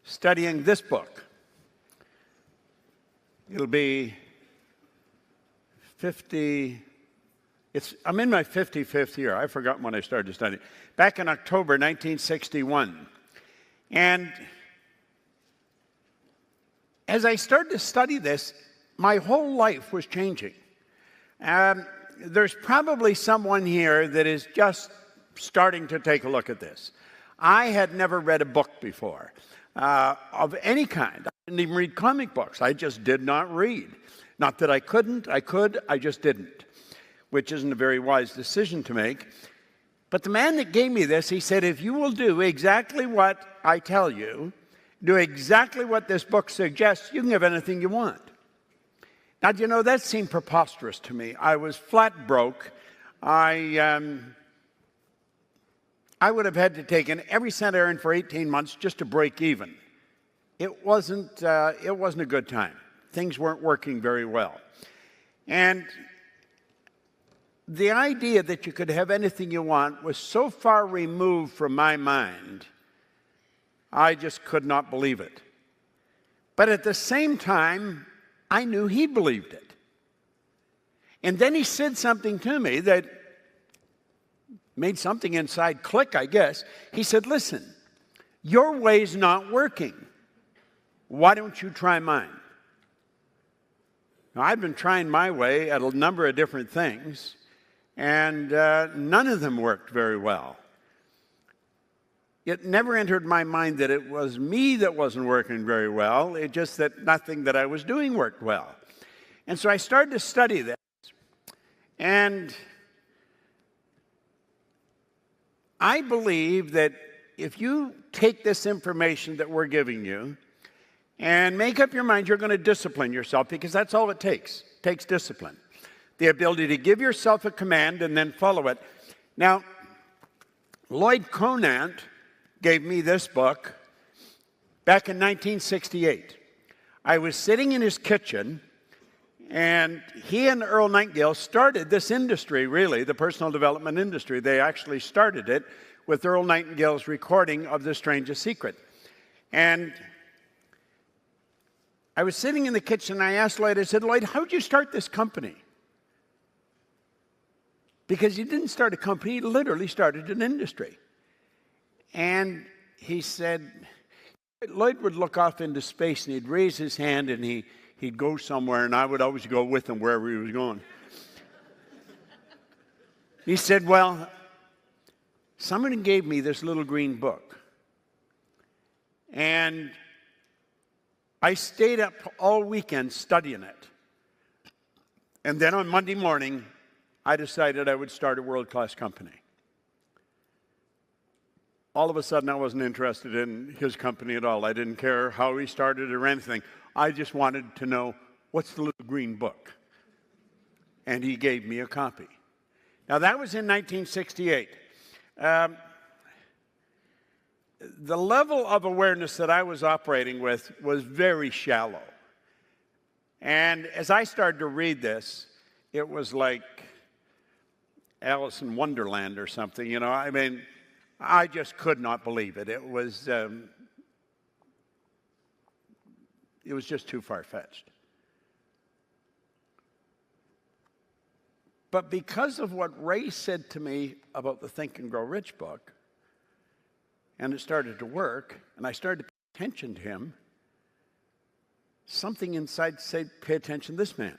studying this book. It'll be 50, I'm in my 55th year. I've forgotten when I started studying. Back in October 1961. And as I started to study this, my whole life was changing. There's probably someone here that is just starting to take a look at this. I had never read a book before of any kind. I didn't even read comic books. I just did not read. Not that I couldn't, I could, I just didn't, which isn't a very wise decision to make. But the man that gave me this, he said, if you will do exactly what I tell you, do exactly what this book suggests, you can have anything you want. Now, do you know, that seemed preposterous to me. I was flat broke. I would have had to take in every cent I earned for 18 months just to break even. It wasn't a good time. Things weren't working very well. And the idea that you could have anything you want was so far removed from my mind, I just could not believe it. But at the same time, I knew he believed it. And then he said something to me that made something inside click, I guess. He said, listen, your way's not working. Why don't you try mine? Now, I've been trying my way at a number of different things, and none of them worked very well. It never entered my mind that it was me that wasn't working very well. It just that nothing that I was doing worked well. And so I started to study this. And I believe that if you take this information that we're giving you and make up your mind you're going to discipline yourself, because that's all it takes. It takes discipline. The ability to give yourself a command and then follow it. Now, Lloyd Conant gave me this book back in 1968. I was sitting in his kitchen, and he and Earl Nightingale started this industry, really, the personal development industry. They actually started it with Earl Nightingale's recording of The Strangest Secret. And I was sitting in the kitchen, and I asked Lloyd, I said, Lloyd, how did you start this company? Because he didn't start a company, he literally started an industry. And he said, Lloyd would look off into space and he'd raise his hand and he'd go somewhere, and I would always go with him wherever he was going. He said, well, somebody gave me this little green book. And I stayed up all weekend studying it. And then on Monday morning, I decided I would start a world-class company. All of a sudden, I wasn't interested in his company at all. I didn't care how he started or anything. I just wanted to know, what's the little green book? And he gave me a copy. Now, that was in 1968. The level of awareness that I was operating with was very shallow. And as I started to read this, it was like Alice in Wonderland or something, you know. I mean, I just could not believe it. It was just too far-fetched. But because of what Ray said to me about the Think and Grow Rich book, and it started to work, and I started to pay attention to him, something inside said, pay attention to this man.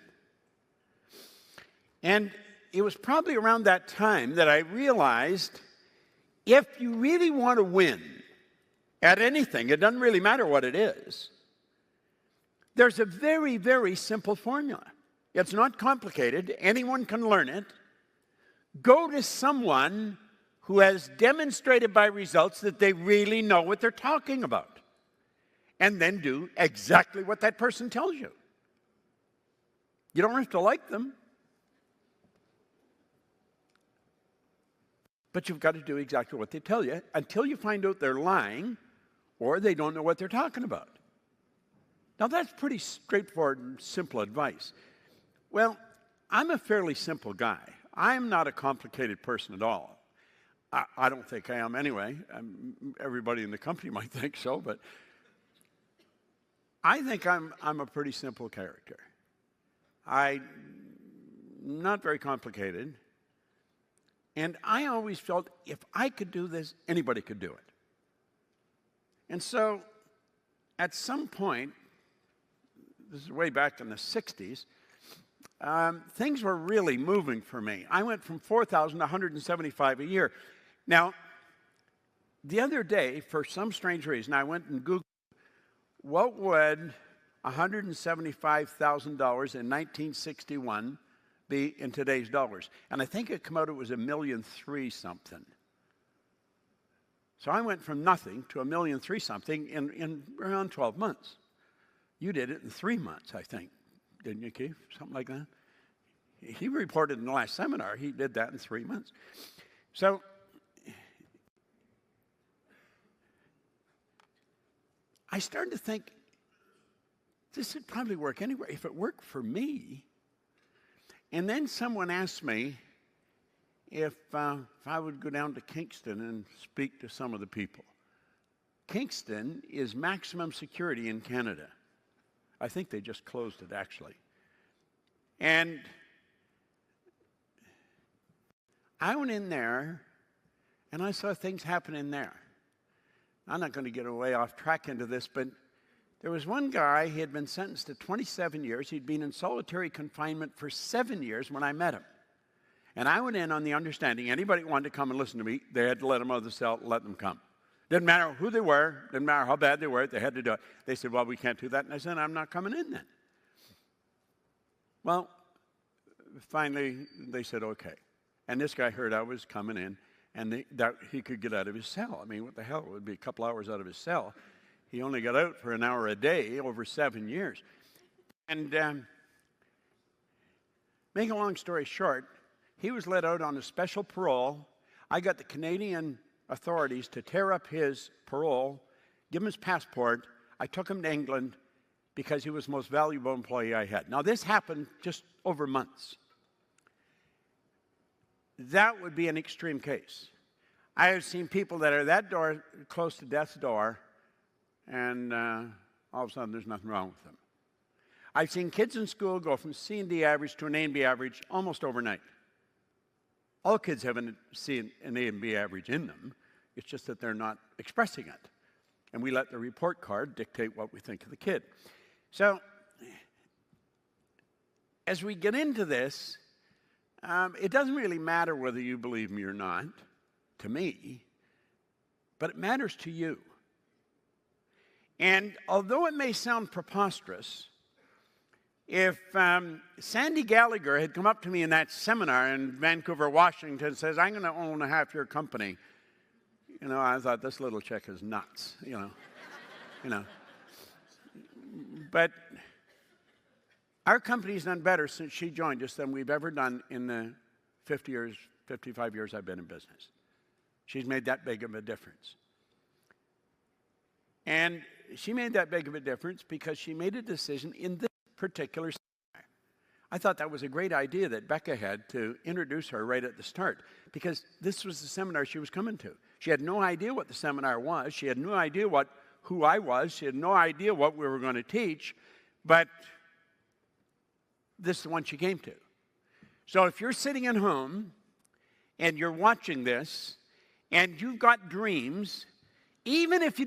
And it was probably around that time that I realized, if you really want to win at anything, it doesn't really matter what it is, there's a very, very simple formula. It's not complicated. Anyone can learn it. Go to someone who has demonstrated by results that they really know what they're talking about, and then do exactly what that person tells you. You don't have to like them, but you've got to do exactly what they tell you until you find out they're lying or they don't know what they're talking about. Now, that's pretty straightforward and simple advice. Well, I'm a fairly simple guy. I'm not a complicated person at all. I don't think I am anyway. Everybody in the company might think so, but I think I'm a pretty simple character. I'm not very complicated. And I always felt if I could do this, anybody could do it. And so at some point, this is way back in the 60s, things were really moving for me. I went from $4,000 to $175 a year. Now, the other day, for some strange reason, I went and Googled what would $175,000 in 1961 be in today's dollars. And I think it came out it was $1.3 million something. So I went from nothing to $1.3 million something in around 12 months. You did it in 3 months, I think, didn't you, Keith? Something like that. He reported in the last seminar he did that in 3 months. So I started to think, this would probably work anywhere if it worked for me. And then someone asked me if I would go down to Kingston and speak to some of the people. Kingston is maximum security in Canada. I think they just closed it, actually. And I went in there, and I saw things happening there. I'm not going to get way off track into this, but there was one guy, he had been sentenced to 27 years. He'd been in solitary confinement for 7 years when I met him. And I went in on the understanding anybody wanted to come and listen to me, they had to let them out of the cell, let them come. Didn't matter who they were, didn't matter how bad they were, they had to do it. They said, well, we can't do that. And I said, I'm not coming in then. Well, finally, they said, okay. And this guy heard I was coming in, and that he could get out of his cell. I mean, what the hell? It would be a couple hours out of his cell. He only got out for an hour a day over 7 years. And make a long story short, he was let out on a special parole. I got the Canadian authorities to tear up his parole, give him his passport. I took him to England because he was the most valuable employee I had. Now, this happened just over months. That would be an extreme case. I have seen people that are that door, close to death's door, and all of a sudden there's nothing wrong with them. I've seen kids in school go from C and D average to an A and B average almost overnight. All kids have an C and A and B average in them. It's just that they're not expressing it. And we let the report card dictate what we think of the kid. So as we get into this, it doesn't really matter whether you believe me or not, to me, but it matters to you. And although it may sound preposterous, if Sandy Gallagher had come up to me in that seminar in Vancouver, Washington, and says, I'm going to own half your company, I thought, this little chick is nuts, But our company's done better since she joined us than we've ever done in the 55 years I've been in business. She's made that big of a difference. And she made that big of a difference because she made a decision in this particular seminar. I thought that was a great idea that Becca had to introduce her right at the start, because this was the seminar she was coming to. She had no idea what the seminar was. She had no idea who I was. She had no idea what we were going to teach, but this is the one she came to. So if you're sitting at home and you're watching this and you've got dreams, even if you